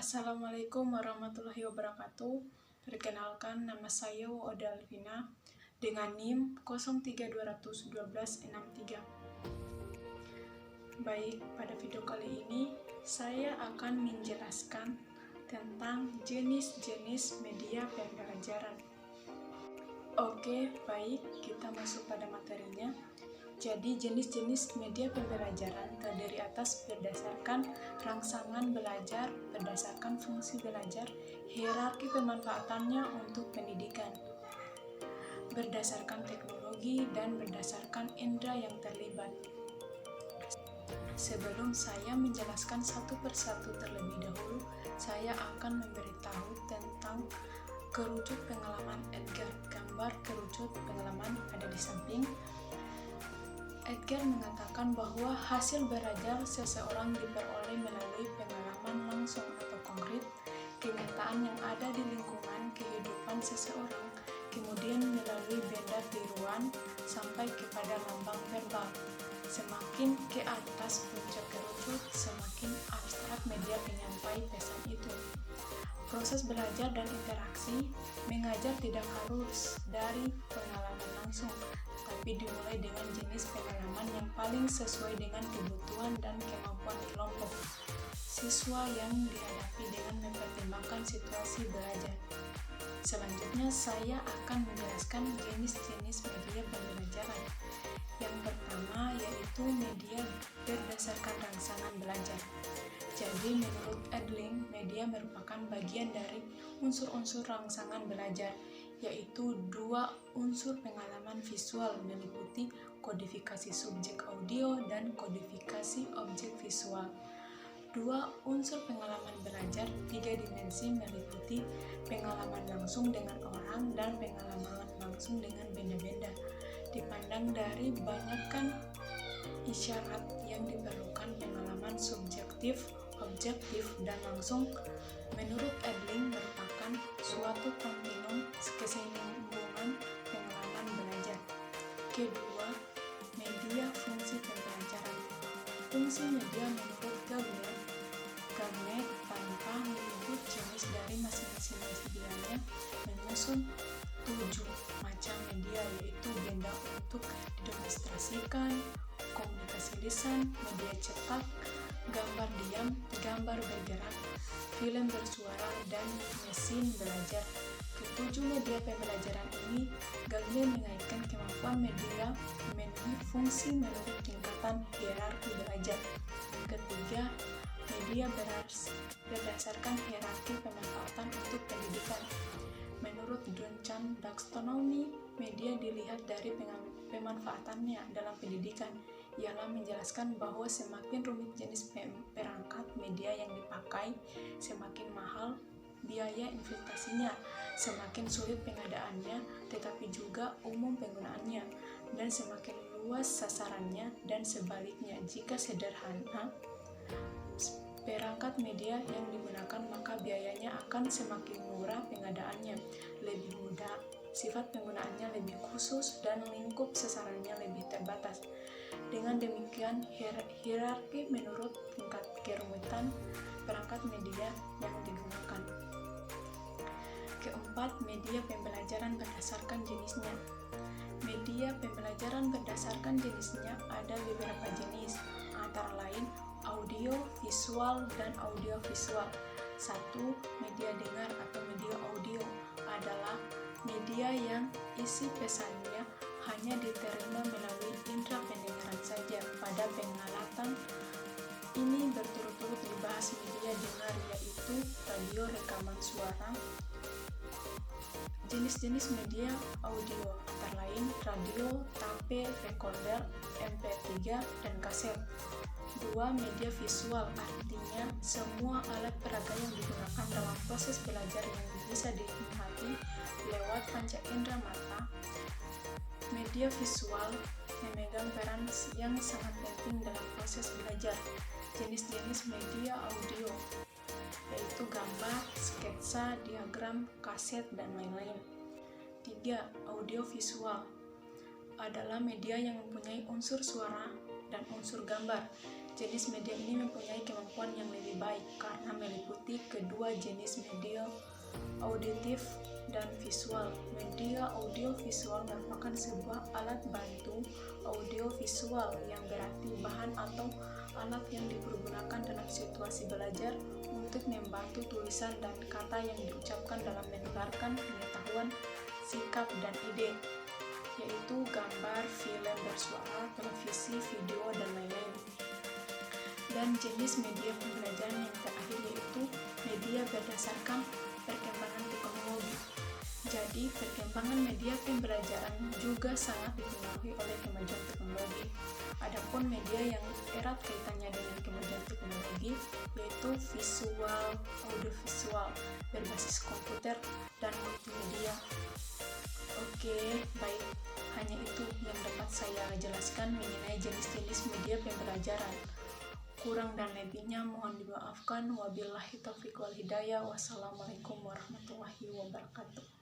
Assalamualaikum warahmatullahi wabarakatuh. Perkenalkan, nama saya Oda Alvina dengan NIM 03212123. Baik, pada video kali ini saya akan menjelaskan tentang jenis-jenis media pembelajaran. Oke, baik, kita masuk pada materinya. Jadi, jenis-jenis media pembelajaran terdiri atas berdasarkan rangsangan belajar, berdasarkan fungsi belajar, hierarki pemanfaatannya untuk pendidikan, berdasarkan teknologi, dan berdasarkan indera yang terlibat. Sebelum saya menjelaskan satu persatu terlebih dahulu, saya akan memberitahu tentang kerucut pengalaman Edgar. Gambar kerucut pengalaman ada di samping. Edgar mengatakan bahwa hasil belajar seseorang diperoleh melalui pengalaman langsung atau konkret, kenyataan yang ada di lingkungan kehidupan seseorang, kemudian melalui benda tiruan sampai kepada lambang verbal. Semakin ke atas puncak kerucut, semakin abstrak media penyampai pesan itu. Proses belajar dan interaksi mengajar tidak harus dari pengalaman langsung, tapi dimulai dengan jenis pengalaman yang paling sesuai dengan kebutuhan dan kemampuan kelompok siswa yang dihadapi dengan mempertimbangkan situasi belajar. Selanjutnya, saya akan menjelaskan jenis-jenis media pembelajaran. Yang pertama yaitu media berdasarkan rangsangan belajar. Jadi, menurut Edling, media merupakan bagian dari unsur-unsur rangsangan belajar, yaitu dua unsur pengalaman visual meliputi kodifikasi subjek audio dan kodifikasi objek visual. Dua unsur pengalaman belajar tiga dimensi meliputi pengalaman langsung dengan orang dan pengalaman langsung dengan benda-benda. Dipandang dari banyakkan isyarat yang diperlukan pengalaman subjektif, objektif, dan langsung, menurut Edling merupakan suatu kontinum kesinambungan pengalaman belajar. Kedua, media fungsi pembelajaran. Fungsi media menurut Gagnet tanpa menyebut jenis dari masing-masing medianya menyusun 7 macam media, yaitu benda untuk didemonstrasikan, komunikasi lisan, media cetak, gambar diam, gambar bergerak, film bersuara, dan mesin belajar. Ketujuh media pembelajaran ini, Gagnet mengaitkan kemampuan media memenuhi fungsi menurut tingkatan hierarki belajar. Ketiga, media berdasarkan hierarki pemanfaatan untuk pendidikan. Menurut Duncan Taxonomy, media dilihat dari pemanfaatannya dalam pendidikan, ialah menjelaskan bahwa semakin rumit jenis perangkat media yang dipakai, semakin mahal biaya investasinya, semakin sulit pengadaannya, tetapi juga umum penggunaannya, dan semakin luas sasarannya, dan sebaliknya, jika sederhana perangkat media yang digunakan, maka biayanya akan semakin murah pengadaannya, lebih mudah, sifat penggunaannya lebih khusus, dan lingkup sasarannya lebih terbatas. Dengan demikian, hierarki menurut tingkat kerumitan perangkat media yang digunakan. Keempat, media pembelajaran berdasarkan jenisnya. Media pembelajaran berdasarkan jenisnya ada beberapa jenis, antara lain audio, visual, dan audiovisual. 1. Media dengar atau media audio adalah media yang isi pesannya hanya diterima melalui indera pendengaran saja. Pada pengalatan ini berturut-turut dibahas media dengar, yaitu radio, rekaman suara. Jenis-jenis media audio antara lain radio, tape, recorder, MP3, dan kaset. 2. Media visual artinya semua alat peraga yang digunakan dalam proses belajar yang bisa dinikmati lewat panca indera mata. Media visual memegang peran yang sangat penting dalam proses belajar. Jenis-jenis media audio yaitu gambar, sketsa, diagram, kaset, dan lain-lain. 3. Audiovisual adalah media yang mempunyai unsur suara dan unsur gambar. Jenis media ini mempunyai kemampuan yang lebih baik karena meliputi kedua jenis media auditif dan visual. Media audio-visual merupakan sebuah alat bantu audio-visual yang berarti bahan atau alat yang dipergunakan dalam situasi belajar untuk membantu tulisan dan kata yang diucapkan dalam menularkan pengetahuan, sikap, dan ide, yaitu gambar, film bersuara, televisi, video, dan lain-lain. Dan jenis media pembelajaran yang terakhir yaitu media berdasarkan perkembangan teknologi. Jadi, perkembangan media pembelajaran juga sangat dipengaruhi oleh kemajuan teknologi. Adapun media yang erat kaitannya dengan kemajuan teknologi yaitu visual, audiovisual, berbasis komputer, dan multimedia. Oke, baik. Hanya itu yang dapat saya jelaskan mengenai jenis-jenis media pembelajaran. Kurang dan lebihnya mohon dimaafkan. Wabillahi taufiq wal hidayah. Wassalamualaikum warahmatullahi wabarakatuh.